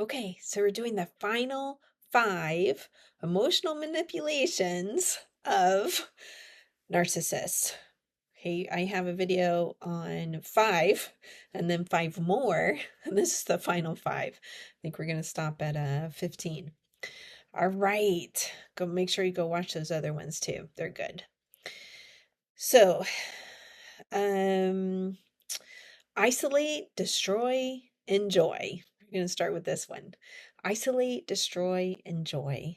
Okay, so we're doing the final 5 emotional manipulations of narcissists. Okay, I have a video on 5 and then 5 more, and this is the final 5. I think we're going to stop at 15. All right, go make sure you go watch those other ones too. They're good. So, um, isolate, destroy, enjoy. We're going to start with this one. Isolate, destroy, enjoy.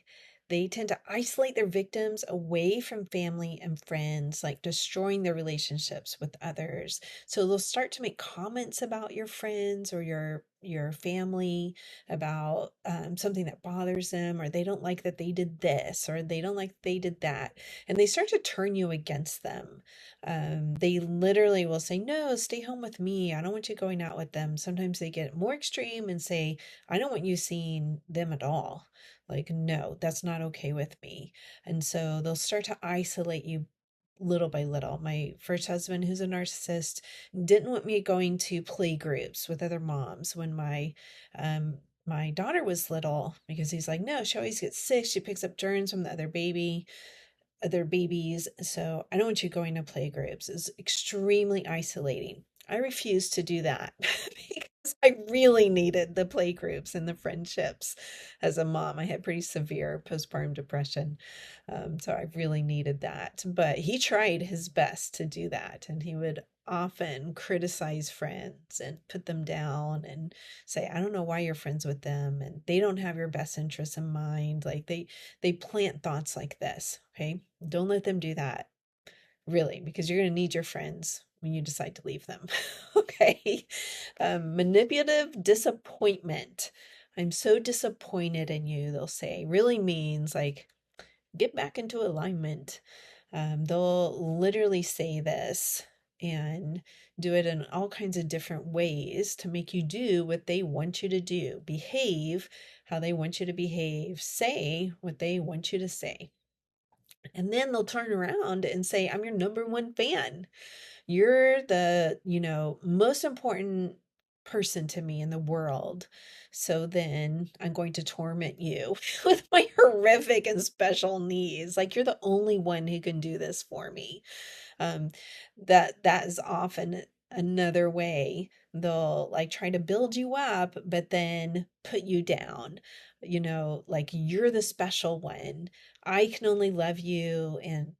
They tend to isolate their victims away from family and friends, like destroying their relationships with others. So they'll start to make comments about your friends or your family about something that bothers them, or they don't like that they did this, or they don't like they did that, and they start to turn you against them. They literally will say, no, stay home with me. I don't want you going out with them. Sometimes they get more extreme and say, I don't want you seeing them at all. Like, no, that's not okay with me. And so they'll start to isolate you little by little. My first husband, who's a narcissist, didn't want me going to play groups with other moms when my daughter was little, because he's like, no, she always gets sick. She picks up germs from the other babies. So I don't want you going to play groups. It's extremely isolating. I refused to do that because I really needed the play groups and the friendships as a mom. I had pretty severe postpartum depression. So I really needed that. But he tried his best to do that. And he would often criticize friends and put them down and say, I don't know why you're friends with them. And they don't have your best interests in mind. Like they plant thoughts like this. Okay. Don't let them do that, really, because you're going to need your friends when you decide to leave them. Okay. Manipulative disappointment. I'm so disappointed in you, they'll say, really means like, get back into alignment. They'll literally say this and do it in all kinds of different ways to make you do what they want you to do, behave how they want you to behave, say what they want you to say. And then they'll turn around and say, I'm your number one fan. You're the, most important person to me in the world. So then I'm going to torment you with my horrific and special needs. Like you're the only one who can do this for me. Um, that is often another way they'll like try to build you up, but then put you down. Like you're the special one. I can only love you and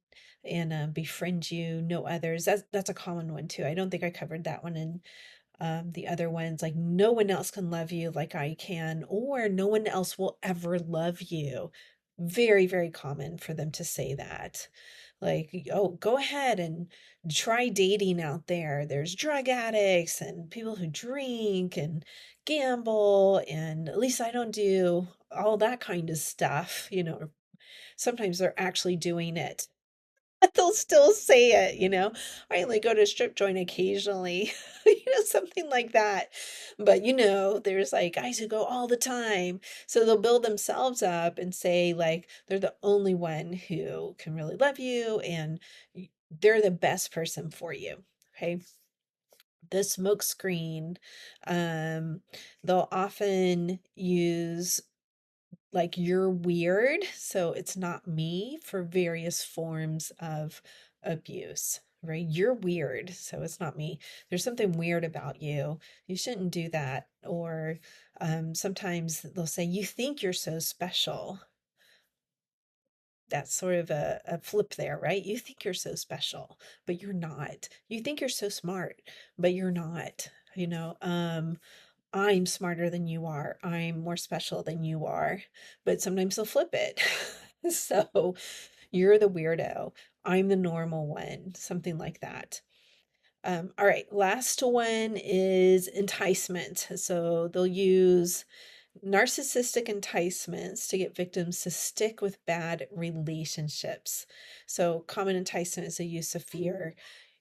befriend you, no others. That's a common one too. I don't think I covered that one in the other ones. Like no one else can love you like I can, or no one else will ever love you. Very, very common for them to say that. Like, oh, go ahead and try dating out there. There's drug addicts and people who drink and gamble, and at least I don't do all that kind of stuff. Sometimes they're actually doing it. They'll still say it. I only go to a strip joint occasionally, something like that. But there's like guys who go all the time. So they'll build themselves up and say like they're the only one who can really love you and they're the best person for you. Okay. The smoke screen. They'll often use like you're weird, so it's not me for various forms of abuse, right? You're weird, so it's not me. There's something weird about you. You shouldn't do that. Or sometimes they'll say, you think you're so special. That's sort of a flip there, right? You think you're so special, but you're not. You think you're so smart, but you're not. I'm smarter than you are. I'm more special than you are. But sometimes they'll flip it. So you're the weirdo. I'm the normal one. Something like that. All right. Last one is enticement. So they'll use narcissistic enticements to get victims to stick with bad relationships. So common enticement is the use of fear.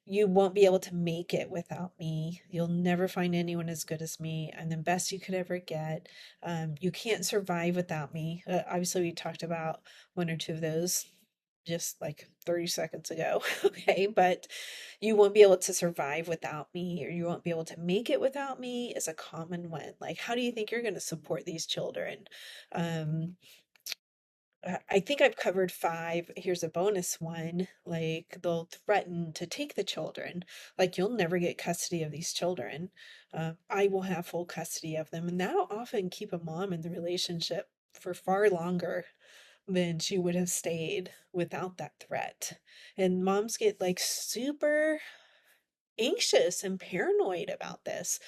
You won't be able to make it without me. You'll never find anyone as good as me. I'm the best you could ever get. You can't survive without me. Obviously, we talked about one or two of those just like 30 seconds ago. Okay, but you won't be able to survive without me, or you won't be able to make it without me is a common one. Like, how do you think you're going to support these children? Um, I think I've covered five. Here's a bonus one. Like, they'll threaten to take the children. Like, you'll never get custody of these children. I will have full custody of them. And that'll often keep a mom in the relationship for far longer than she would have stayed without that threat. And moms get like super anxious and paranoid about this.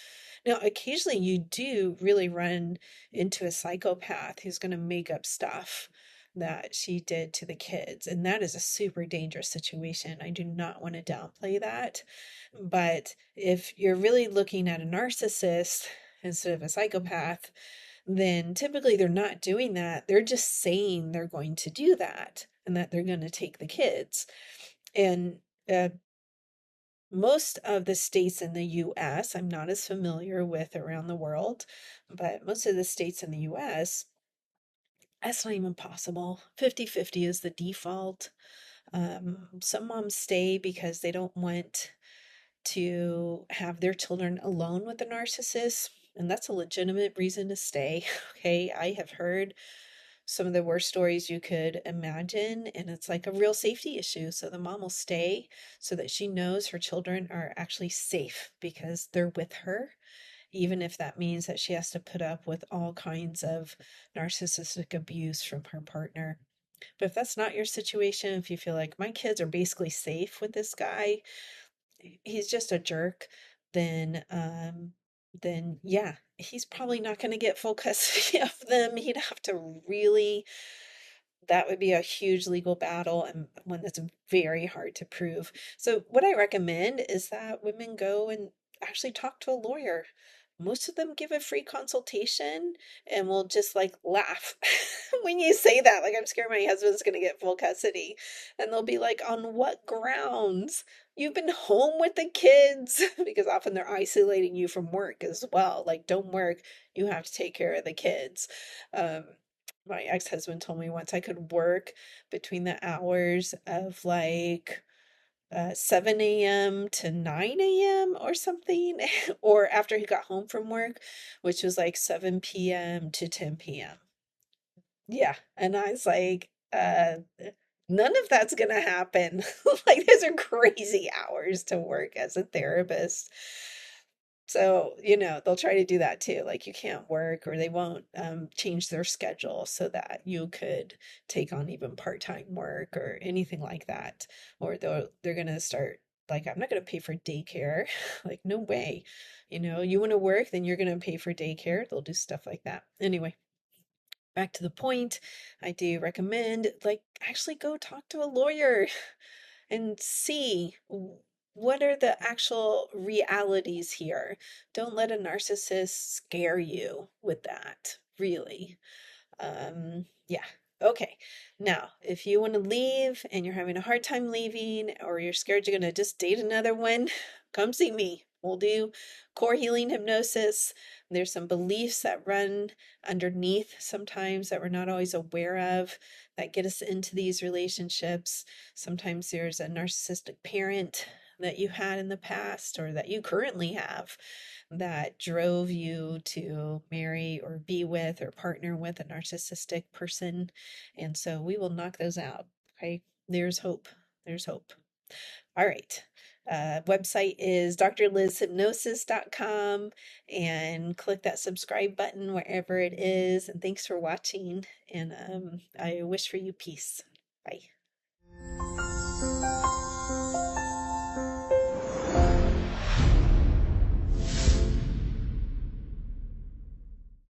Now, occasionally you do really run into a psychopath who's going to make up stuff that she did to the kids, and that is a super dangerous situation. I do not want to downplay that. But if you're really looking at a narcissist instead of a psychopath, then typically they're not doing that. They're just saying they're going to do that and that they're going to take the kids. And uh, most of the states in the US, I'm not as familiar with around the world, but most of the states in the US, that's not even possible. 50-50 is the default. Some moms stay because they don't want to have their children alone with the narcissist, and that's a legitimate reason to stay. Okay, I have heard some of the worst stories you could imagine, and it's like a real safety issue. So the mom will stay so that she knows her children are actually safe because they're with her, even if that means that she has to put up with all kinds of narcissistic abuse from her partner. But if that's not your situation, if you feel like my kids are basically safe with this guy, he's just a jerk, then yeah, he's probably not going to get full custody of them. He'd have to really, that would be a huge legal battle and one that's very hard to prove. So what I recommend is that women go and actually talk to a lawyer. Most of them give a free consultation and will just like laugh when you say that. Like, I'm scared my husband's going to get full custody. And they'll be like, on what grounds? You've been home with the kids, because often they're isolating you from work as well. Like, don't work, you have to take care of the kids. Um, my ex-husband told me once I could work between the hours of like 7 a.m. to 9 a.m. or something, or after he got home from work, which was like 7 p.m. to 10 p.m. Yeah. And I was like, none of that's gonna happen. Like, those are crazy hours to work as a therapist. So, they'll try to do that too. Like, you can't work, or they won't change their schedule so that you could take on even part-time work or anything like that. Or they're gonna start like, I'm not gonna pay for daycare. Like, no way. You want to work, then you're gonna pay for daycare. They'll do stuff like that. Anyway, back to the point. I do recommend, like, actually go talk to a lawyer and see what are the actual realities here. Don't let a narcissist scare you with that, really. Yeah. Okay. Now, if you want to leave and you're having a hard time leaving, or you're scared you're going to just date another one, come see me. We'll do core healing hypnosis. There's some beliefs that run underneath sometimes that we're not always aware of that get us into these relationships. Sometimes there's a narcissistic parent that you had in the past, or that you currently have, that drove you to marry or be with or partner with a narcissistic person. And so we will knock those out. Okay. There's hope. There's hope. All right. Website is drlizhypnosis.com, and click that subscribe button wherever it is. And thanks for watching. And I wish for you peace. Bye.